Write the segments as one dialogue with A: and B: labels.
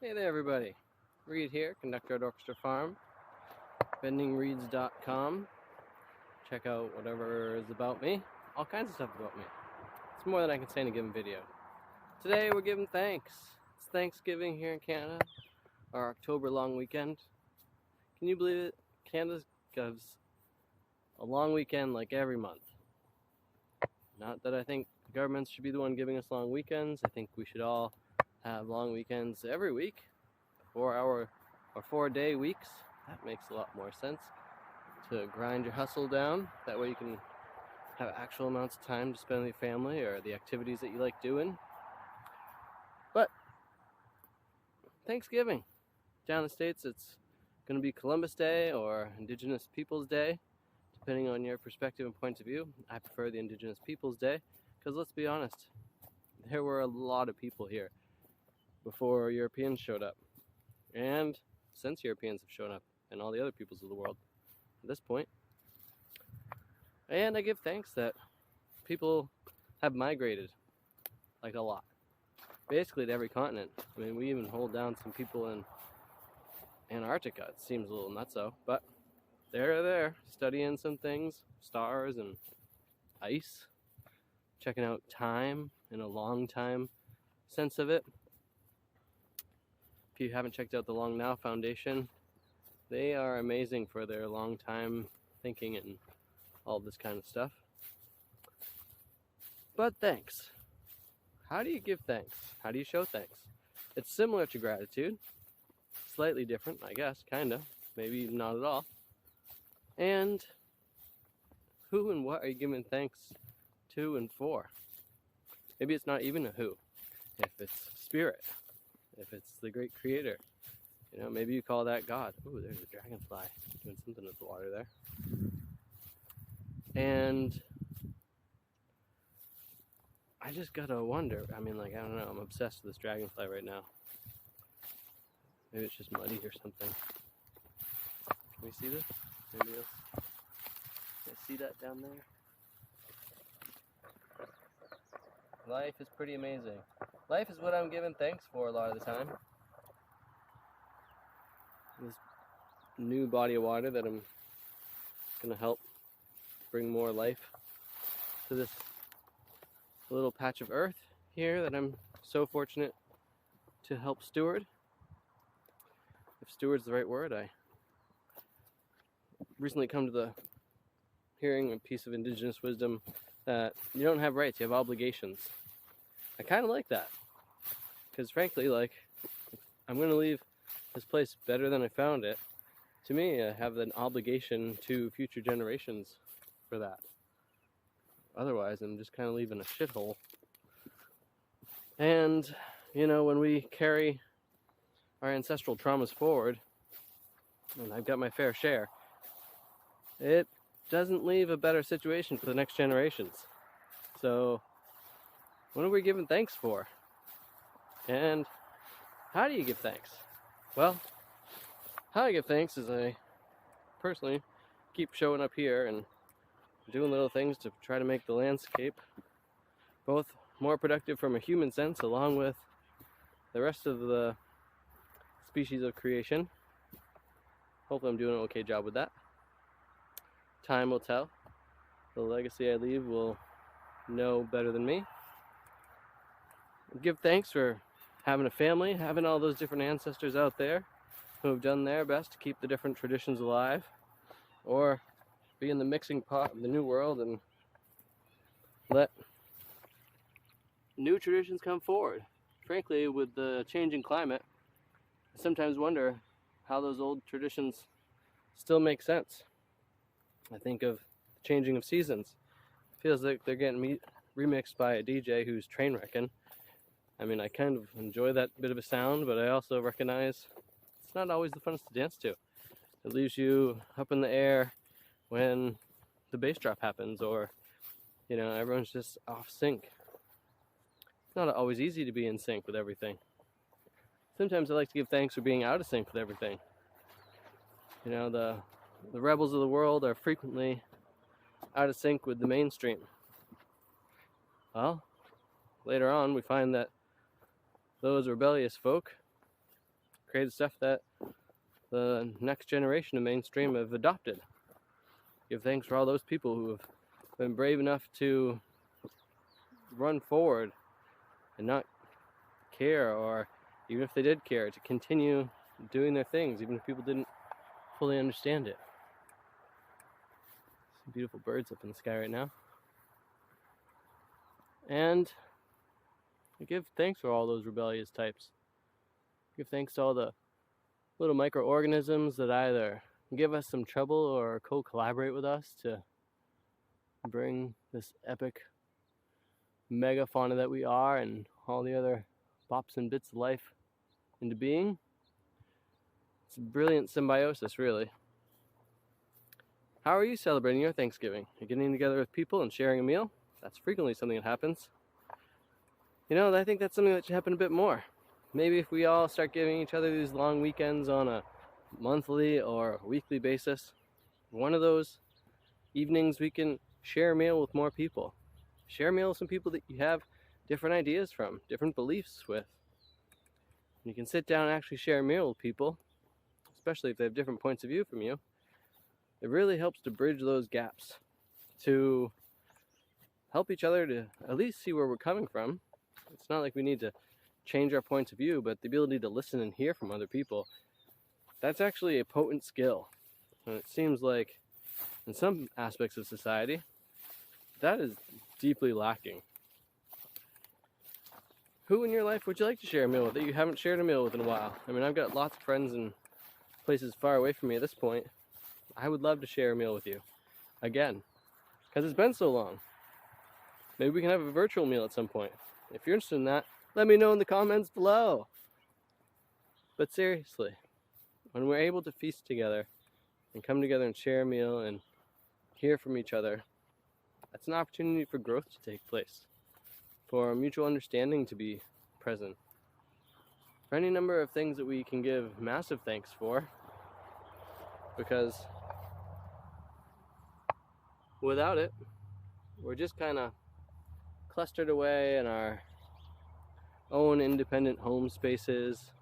A: Hey there everybody, Reed here, conductor at Orchestra Farm, bendingreeds.com. Check out whatever is about me, all kinds of stuff about me. It's more than I can say in a given video. Today we're giving thanks. It's Thanksgiving here in Canada, our October long weekend. Can you believe it? Canada gives a long weekend like every month. Not that I think governments should be the one giving us long weekends. I think we should all have long weekends every week. 4-hour or 4-day weeks. That makes a lot more sense to grind your hustle down. That way you can have actual amounts of time to spend with your family or the activities that you like doing. But Thanksgiving, down in the States, it's going to be Columbus Day or Indigenous Peoples Day, depending on your perspective and point of view. I prefer the Indigenous Peoples Day because let's be honest, there were a lot of people here before Europeans showed up. And since Europeans have shown up and all the other peoples of the world at this point. And I give thanks that people have migrated like a lot. Basically to every continent. I mean, we even hold down some people in Antarctica. It seems a little nutso, but they're there studying some things, stars and ice, checking out time in a long time sense of it. If you haven't checked out the Long Now Foundation, they are amazing for their long time thinking and all this kind of stuff. But thanks. How do you give thanks? How do you show thanks? It's similar to gratitude. Slightly different, I guess, kind of. Maybe not at all. And who and what are you giving thanks to and for? Maybe it's not even a who. If it's spirit. If it's the great creator, you know, maybe you call that God. Ooh, there's a dragonfly doing something with the water there. And I just gotta wonder. I mean, like, I don't know. I'm obsessed with this dragonfly right now. Maybe it's just muddy or something. Can we see this? Maybe else. Can I see that down there? Life is pretty amazing. Life is what I'm giving thanks for a lot of the time. This new body of water that I'm going to help bring more life to this little patch of earth here that I'm so fortunate to help steward. If steward's the right word, I recently come to the hearing a piece of indigenous wisdom that you don't have rights, you have obligations. I kind of like that, because frankly, like, if I'm going to leave this place better than I found it, to me, I have an obligation to future generations for that. Otherwise, I'm just kind of leaving a shithole. And, you know, when we carry our ancestral traumas forward, and I've got my fair share, it doesn't leave a better situation for the next generations. So, what are we giving thanks for? And how do you give thanks? Well, how I give thanks is I personally keep showing up here and doing little things to try to make the landscape both more productive from a human sense along with the rest of the species of creation. Hopefully I'm doing an okay job with that. Time will tell. The legacy I leave will know better than me. Give thanks for having a family, having all those different ancestors out there who have done their best to keep the different traditions alive, or be in the mixing pot of the new world and let new traditions come forward. Frankly, with the changing climate, I sometimes wonder how those old traditions still make sense. I think of the changing of seasons. It feels like they're getting remixed by a DJ who's train wrecking. I mean, I kind of enjoy that bit of a sound, but I also recognize it's not always the funnest to dance to. It leaves you up in the air when the bass drop happens, or, you know, everyone's just off sync. It's not always easy to be in sync with everything. Sometimes I like to give thanks for being out of sync with everything. You know, the rebels of the world are frequently out of sync with the mainstream. Well, later on we find that those rebellious folk created stuff that the next generation of mainstream have adopted. Give thanks for all those people who have been brave enough to run forward and not care, or even if they did care, to continue doing their things, even if people didn't fully understand it. Some beautiful birds up in the sky right now. And I give thanks for all those rebellious types. Give thanks to all the little microorganisms that either give us some trouble or co-collaborate with us to bring this epic megafauna that we are and all the other bops and bits of life into being. It's a brilliant symbiosis, really. How are you celebrating your Thanksgiving? Are you getting together with people and sharing a meal? That's frequently something that happens. You know, I think that's something that should happen a bit more. Maybe if we all start giving each other these long weekends on a monthly or weekly basis, one of those evenings we can share a meal with more people. Share a meal with some people that you have different ideas from, different beliefs with. You can sit down and actually share a meal with people, especially if they have different points of view from you. It really helps to bridge those gaps, to help each other to at least see where we're coming from. It's not like we need to change our points of view, but the ability to listen and hear from other people, that's actually a potent skill. And it seems like in some aspects of society, that is deeply lacking. Who in your life would you like to share a meal with that you haven't shared a meal with in a while? I mean, I've got lots of friends in places far away from me at this point. I would love to share a meal with you again, because it's been so long. Maybe we can have a virtual meal at some point. If you're interested in that, let me know in the comments below. But seriously, when we're able to feast together and come together and share a meal and hear from each other, that's an opportunity for growth to take place, for mutual understanding to be present, for any number of things that we can give massive thanks for, because without it, we're just kind of clustered away in our own independent home spaces,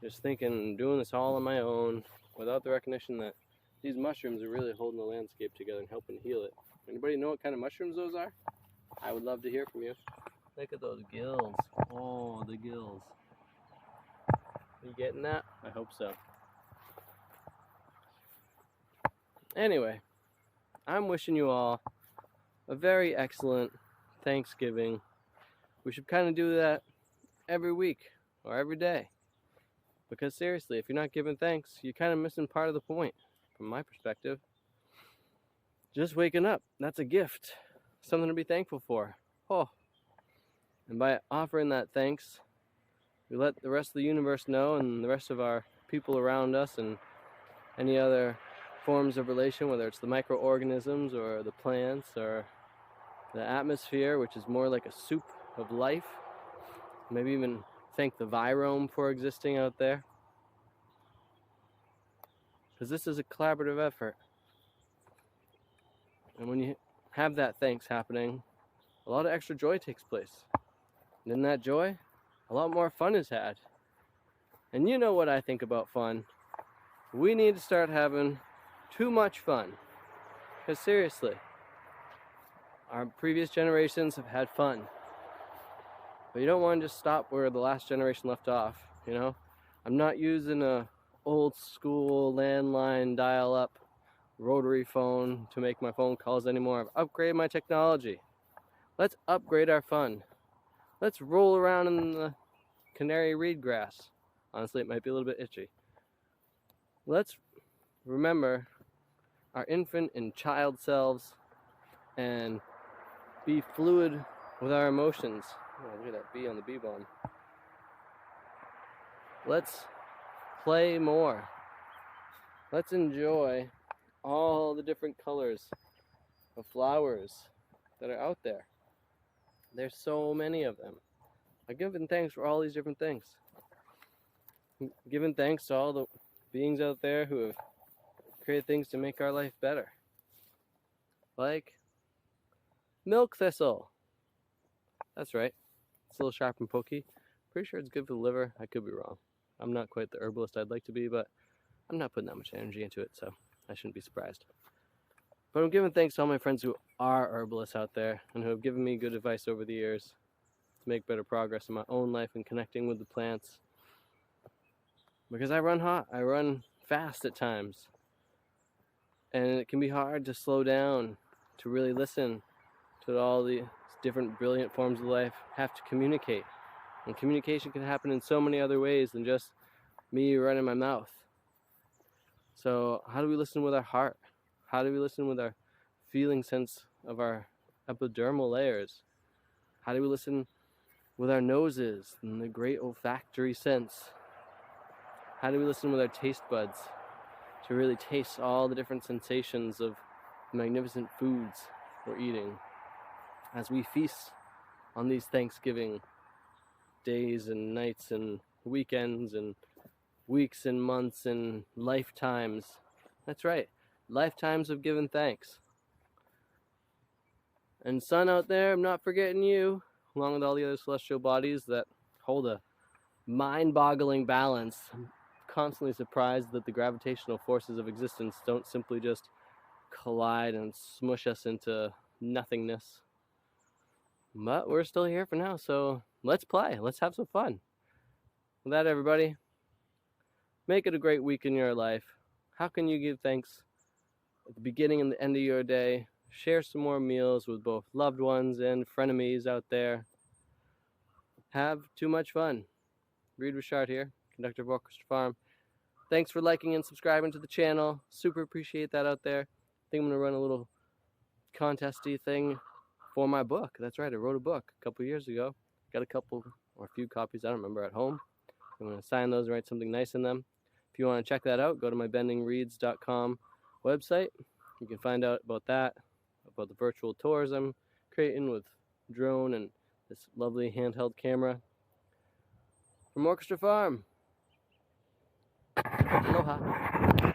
A: just thinking, doing this all on my own, without the recognition that these mushrooms are really holding the landscape together and helping heal it. Anybody know what kind of mushrooms those are? I would love to hear from you. Look at those gills. Oh, the gills. You getting that? I hope so. Anyway, I'm wishing you all a very excellent Thanksgiving. We should kind of do that every week or every day. Because seriously, if you're not giving thanks, you're kind of missing part of the point, from my perspective. Just waking up, that's a gift. Something to be thankful for. Oh. And by offering that thanks, we let the rest of the universe know, and the rest of our people around us, and any other forms of relation, whether it's the microorganisms or the plants or the atmosphere, which is more like a soup of life. Maybe even thank the virome for existing out there. Because this is a collaborative effort. And when you have that thanks happening, a lot of extra joy takes place. And in that joy, a lot more fun is had. And you know what I think about fun. We need to start having too much fun. Because seriously, our previous generations have had fun. But you don't want to just stop where the last generation left off, you know? I'm not using a old school landline dial-up rotary phone to make my phone calls anymore. I've upgraded my technology. Let's upgrade our fun. Let's roll around in the canary reed grass. Honestly, it might be a little bit itchy. Let's remember our infant and child selves and be fluid with our emotions. Oh, look at that bee on the bee balm. Let's play more. Let's enjoy all the different colors of flowers that are out there. There's so many of them. I'm giving thanks for all these different things. I'm giving thanks to all the beings out there who have created things to make our life better. Like milk thistle. That's right. It's a little sharp and pokey. Pretty sure it's good for the liver. I could be wrong. I'm not quite the herbalist I'd like to be, but I'm not putting that much energy into it, so I shouldn't be surprised. But I'm giving thanks to all my friends who are herbalists out there and who have given me good advice over the years to make better progress in my own life and connecting with the plants. Because I run hot, I run fast at times. And it can be hard to slow down, to really listen to all the different brilliant forms of life have to communicate. And communication can happen in so many other ways than just me running my mouth. So how do we listen with our heart? How do we listen with our feeling sense of our epidermal layers? How do we listen with our noses and the great olfactory sense? How do we listen with our taste buds to really taste all the different sensations of magnificent foods we're eating as we feast on these Thanksgiving days and nights and weekends and weeks and months and lifetimes? That's right, lifetimes of giving thanks. And sun out there, I'm not forgetting you, along with all the other celestial bodies that hold a mind-boggling balance. I'm constantly surprised that the gravitational forces of existence don't simply just collide and smush us into nothingness. But we're still here for now, so let's play. Let's have some fun. With that, everybody, make it a great week in your life. How can you give thanks at the beginning and the end of your day? Share some more meals with both loved ones and frenemies out there. Have too much fun. Reed Richard here, conductor of Orchestra Farm. Thanks for liking and subscribing to the channel. Super appreciate that out there. I think I'm going to run a little contesty thing for my book. That's right, I wrote a book a couple years ago. Got a couple or a few copies, I don't remember, at home. I'm going to sign those and write something nice in them. If you want to check that out, go to my bendingreeds.com website. You can find out about that, about the virtual tours I'm creating with drone and this lovely handheld camera. From Orchestra Farm. Aloha.